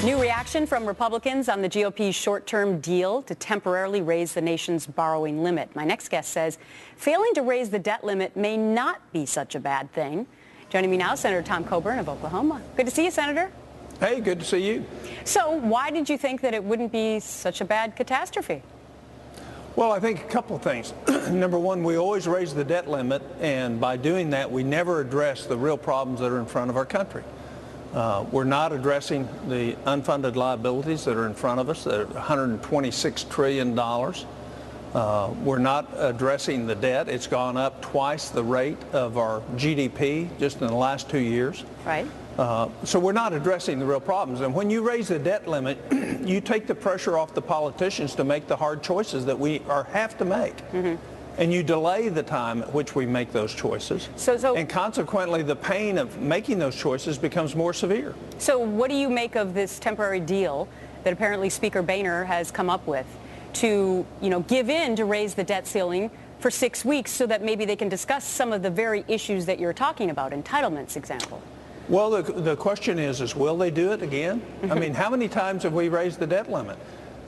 New reaction from Republicans on the GOP's short-term deal to temporarily raise the nation's borrowing limit. My next guest says failing to raise the debt limit may not be such a bad thing. Joining me now, Senator Tom Coburn of Oklahoma. Good to see you, Senator. Hey, good to see you. So why did you think that it wouldn't be such a bad catastrophe? Well, I think a couple of things. Number one, we always raise the debt limit, and by doing that, we never address the real problems that are in front of our country. We're not addressing the unfunded liabilities that are in front of us, that are $126 trillion. We're not addressing the debt. It's gone up twice the rate of our GDP just in the last 2 years. Right. So we're not addressing the real problems. And when you raise the debt limit, you take the pressure off the politicians to make the hard choices that we have to make. Mm-hmm. And you delay the time at which we make those choices. And consequently, the pain of making those choices becomes more severe. So what do you make of this temporary deal that apparently Speaker Boehner has come up with to, give in to raise the debt ceiling for 6 weeks so that maybe they can discuss some of the very issues that you're talking about, entitlements, example? Well, the question is will they do it again? I mean, how many times have we raised the debt limit?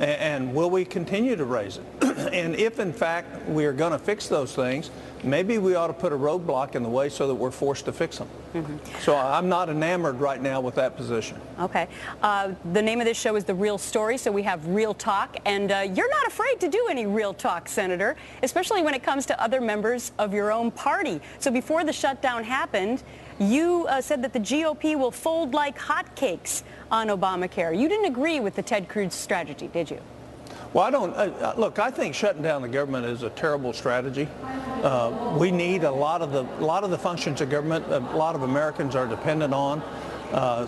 And will we continue to raise it? And if, in fact, we are going to fix those things, maybe we ought to put a roadblock in the way so that we're forced to fix them. Mm-hmm. So I'm not enamored right now with that position. Okay. The name of this show is The Real Story, so we have real talk. And you're not afraid to do any real talk, Senator, especially when it comes to other members of your own party. So before the shutdown happened, you said that the GOP will fold like hotcakes on Obamacare. You didn't agree with the Ted Cruz strategy, did you? Well, I don't. Look, I think shutting down the government is a terrible strategy. We need a lot of the functions of government. A lot of Americans are dependent on.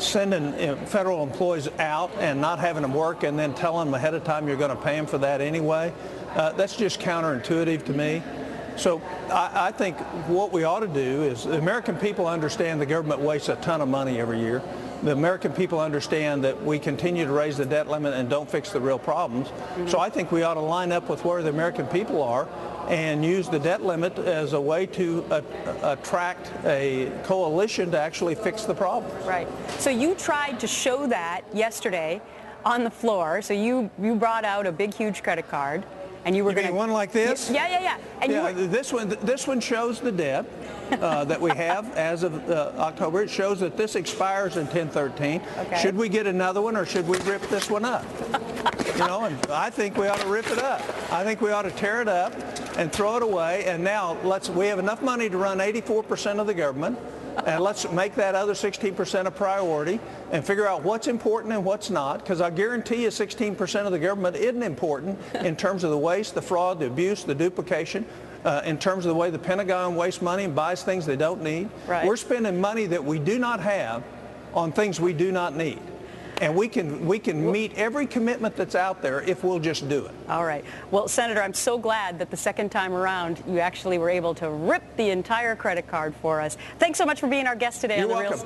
Sending federal employees out and not having them work and then telling them ahead of time you're going to pay them for that anyway, that's just counterintuitive to me. So I think what we ought to do is the American people understand the government wastes a ton of money every year. The American people understand that we continue to raise the debt limit and don't fix the real problems. Mm-hmm. So I think we ought to line up with where the American people are and use the debt limit as a way to attract a coalition to actually fix the problem. Right. So you tried to show that yesterday on the floor. So you brought out a big, huge credit card. And you were going to one like this? Yeah. And yeah, this one shows the debt that we have as of October. It shows that this expires in 10/13. Okay. Should we get another one or should we rip this one up? And I think we ought to rip it up. I think we ought to tear it up and throw it away. And now we have enough money to run 84% of the government. And let's make that other 16% a priority and figure out what's important and what's not, because I guarantee you 16% of the government isn't important in terms of the waste, the fraud, the abuse, the duplication, in terms of the way the Pentagon wastes money and buys things they don't need. Right. We're spending money that we do not have on things we do not need. And we can meet every commitment that's out there if we'll just do it. All right. Well, Senator, I'm so glad that the second time around you actually were able to rip the entire credit card for us. Thanks so much for being our guest today on The Real Story.